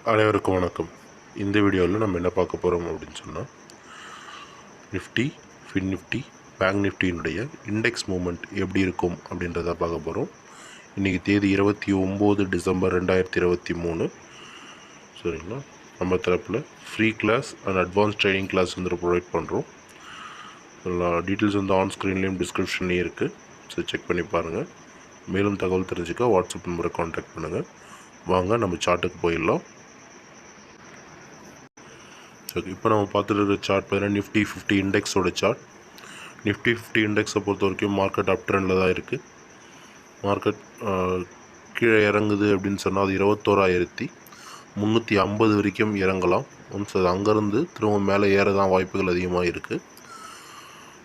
அனைவருக்கும் வணக்கம். இந்த வீடியோவில் நம்ம என்ன பார்க்க போகிறோம் அப்படின்னு சொன்னால், நிஃப்டி, ஃபின் நிஃப்டி, பேங்க் நிஃப்டியினுடைய இண்டெக்ஸ் மூமெண்ட் எப்படி இருக்கும் அப்படின்றத பார்க்க போகிறோம். இன்றைக்கி தேதி 29 டிசம்பர் 2023. சரிங்களா? நம்ம தரப்பில் free class and advance training class வந்து ப்ரொவைட் பண்ணுறோம். எல்லா டீட்டெயில்ஸ் வந்து ஆன் ஸ்க்ரீன்லேயும் டிஸ்கிரிப்ஷன்லேயும் இருக்குது. ஸோ செக் பண்ணி பாருங்கள். மேலும் தகவல் தெரிஞ்சுக்க வாட்ஸ்அப் நம்பரை கான்டாக்ட் பண்ணுங்கள். வாங்க நம்ம சார்ட்டுக்கு போயிடலாம். ஓகே, இப்போ நம்ம பார்த்துட்டு இருக்கிற சார்ட் பார்த்தீங்கன்னா நிஃப்டி 50 இண்டெக்ஸோட சார்ட். நிஃப்டி 50 இண்டெக்ஸை பொறுத்த வரைக்கும் மார்க்கெட் அப் ட்ரெண்டில் தான் இருக்குது. மார்க்கெட் கீழே இறங்குது அப்படின்னு சொன்னால் அது 21,350 வரைக்கும் இறங்கலாம். ஒன்ஸ் அது அங்கேருந்து திரும்ப மேலே ஏற தான் வாய்ப்புகள் அதிகமாக இருக்குது.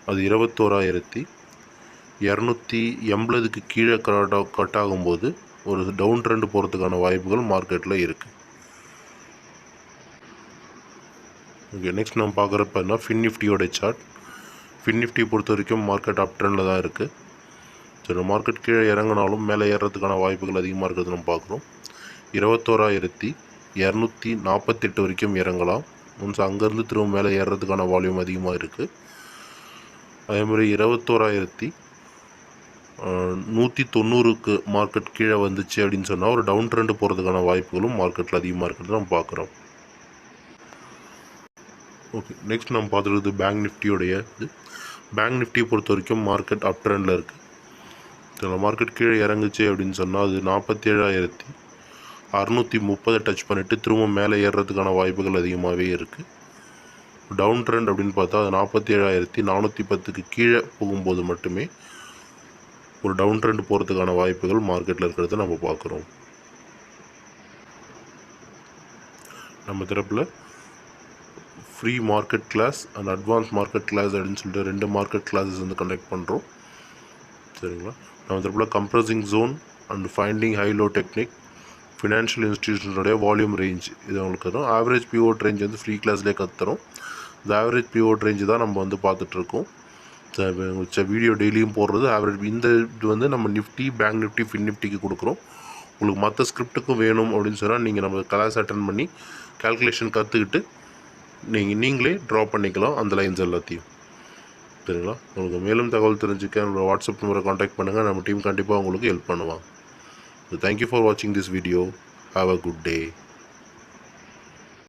அது 21,280க்கு கீழே கட் ஆகும்போது ஒரு டவுன் ட்ரெண்ட் போகிறதுக்கான வாய்ப்புகள் மார்க்கெட்டில் இருக்குது. ஓகே, நெக்ஸ்ட் நம்ம பார்க்குறப்பன்னா ஃபின் நிஃப்டியோட சார்ட். ஃபின் நிஃப்டி பொறுத்த வரைக்கும் மார்க்கெட் அப் ட்ரெண்டில் தான் இருக்குது. சரி, மார்க்கெட் கீழே இறங்கினாலும் மேலே ஏறுறதுக்கான வாய்ப்புகள் அதிகமாக இருக்கிறது நம்ம பார்க்குறோம். 21,248 வரைக்கும் இறங்கலாம். ஒன்ஸ் அங்கேருந்து திரும்ப மேலே ஏறுறதுக்கான வால்யூம் அதிகமாக இருக்குது. அதே மாதிரி 21,190க்கு மார்க்கெட் கீழே வந்துச்சு அப்படின்னு சொன்னால் ஒரு டவுன் ட்ரெண்டு போகிறதுக்கான வாய்ப்புகளும் மார்க்கெட்டில் அதிகமாக இருக்கிறது நம்ம பார்க்குறோம். ஓகே, நெக்ஸ்ட் நம்ம பார்த்துருக்குது பேங்க் நிஃப்டியோடைய இது. பேங்க் நிஃப்டியை பொறுத்த வரைக்கும் மார்க்கெட் அப் ட்ரெண்டில் இருக்குது. இதில் மார்க்கெட் கீழே இறங்குச்சு அப்படின்னு சொன்னால் அது 47,630 டச் பண்ணிவிட்டு திரும்ப மேலே ஏறுறதுக்கான வாய்ப்புகள் அதிகமாகவே இருக்குது. டவுன் ட்ரெண்ட் அப்படின்னு பார்த்தா அது 47,410க்கு கீழே போகும்போது மட்டுமே ஒரு டவுன் ட்ரெண்ட் போகிறதுக்கான வாய்ப்புகள் மார்க்கெட்டில் இருக்கிறத நம்ம பார்க்குறோம். நம்ம தரப்பில் free market class and advance market class அப்படின்னு சொல்லிட்டு 2 மார்க்கெட் கிளாஸஸ் வந்து கண்டக்ட் பண்ணுறோம். சரிங்களா? நம்ம தரப்பில் compressing zone and finding high low technique, financial இன்ஸ்டிடியூஷனுடைய வால்யூம் ரேஞ்ச் இது அவங்களுக்கு தரும். ஆவரேஜ் பிஓட் ரேஞ்ச் வந்து ஃப்ரீ கிளாஸ்லேயே கற்றுத்தரும். இந்த ஆவரேஜ் பிஓட் ரேஞ்சு தான் நம்ம வந்து பார்த்துட்ருக்கோம். வீடியோ டெய்லியும் போடுறது ஆவரேஜ். இந்த இது வந்து நம்ம நிஃப்டி, பேங்க் நிஃப்டி, ஃபின் நிஃப்டிக்கு கொடுக்குறோம். உங்களுக்கு மற்ற ஸ்கிரிப்ட்டுக்கும் வேணும் அப்படின்னு சொன்னால் நீங்கள் நம்ம கிளாஸ் அட்டன் பண்ணி கால்குலேஷன் கற்றுக்கிட்டு நீங்களே ட்ரா பண்ணிக்கலாம் அந்த லைன்ஸ் எல்லாத்தையும். சரிங்களா? உங்களுக்கு மேலும் தகவல் தெரிஞ்சுக்க நம்மளோட வாட்ஸ்அப் நம்பரை கான்டாக்ட் பண்ணுங்கள். நம்ம டீம் கண்டிப்பாக உங்களுக்கு ஹெல்ப் பண்ணுவாங்க. தேங்க்யூ ஃபார் வாட்சிங் this video. Have a good day.